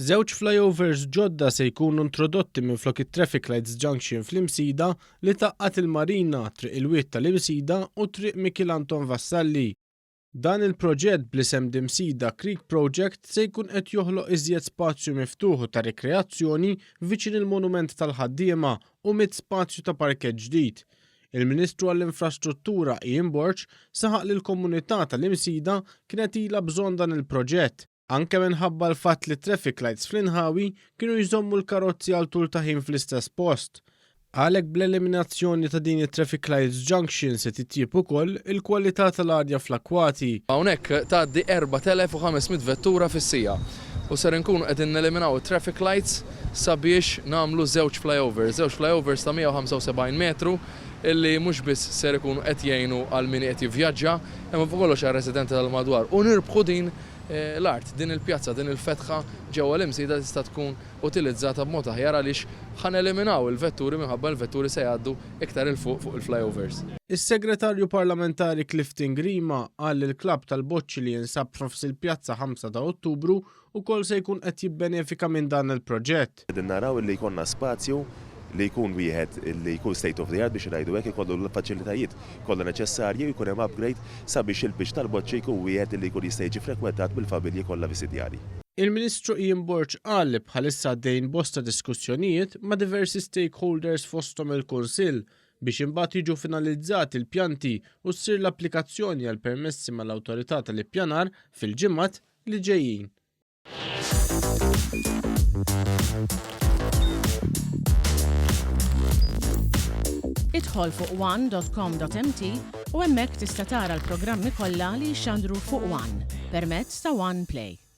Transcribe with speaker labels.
Speaker 1: Żewġ flyovers ġodda se jkunu introdotti minflok it-Traffic Lights Junction fl-Imsida li taqqat il-Marina, triq il-Wied tal-Imsida u triq Mikil Anton Vassalli. Dan il-proġett bl-isem d'Imsida Creek Project se jkun qed joħloq iżjed spazju miftuħ ta' rikreazzjoni viċin il-Monument tal-Ħaddiema u spazju ta' parkett ġdid. Il-Ministru għall-Infrastruttura Ian Borch saħaq li l-komunità tal-Imsida kienet ilha bżonn dan il-proġett, anke minħabba l-fatt li traffic lights fl-inħawi kienu jżommu l-karozzi għal tul ta' ħin fl-istess post. Għalhekk bl-eliminazzjoni ta' din it-Traffic Lights Junction se titjieb ukoll il-kwalità tal-arja fl-akwati.
Speaker 2: Hawnhekk tgħaddi 4500 vettura fis-sija u ser inkunu qegħdin neliminaw it-traffic lights sabiex nagħmlu żewġ flyovers ta' 175 metru illi mhux biss ser ikunu qed jgħinu għal min qed jivvjaġġa imma fuq kollox għar-residenti tal-madwar u nirbħu din l-art, din il-pjazza, din il-fetħa ġewwa l-Imsida tista' tkun utilizzata b'mod aħjar għaliex ħaneliminaw il-vetturi minħabba l-vetturi se jgħaddu iktar il fuq il-flyovers.
Speaker 1: Is-Segretarju Parlamentari Clifton Grima qal li l-klabb tal-Boċċi li jinsab f'nofs il-pjazza 5 ta' Ottubru ukoll se jkun qed jibbenefika minn dan il-proġett.
Speaker 3: Qegħdin naraw li jkollna spazju li jkun wieħed li jkun state of the art biex ngħidu hekk ikollu l-faċilitajiet kollha neċessarji u jkun hemm upgrade sabiex il-bixx tal-Boċċi jkun wieħed li jkun jista' jiġi frekwentat bil-familji kollha visidjarji.
Speaker 1: Il-Ministru Ian Borch qal li bħalissa għaddejjin bosta diskussjonijiet ma' diversi stakeholders fosthom il-Kunsill biex imbagħad jiġu finalizzati l-pjanti u ssir l-applikazzjoni għal permessi mal-awtorità tal-ippjanar fil-ġimgħat li ġejjin.
Speaker 4: Idħol fuq one.com.mt u hemmhekk tista' tara l-programmi kollha li jxandru fuq One permezz ta' One Play.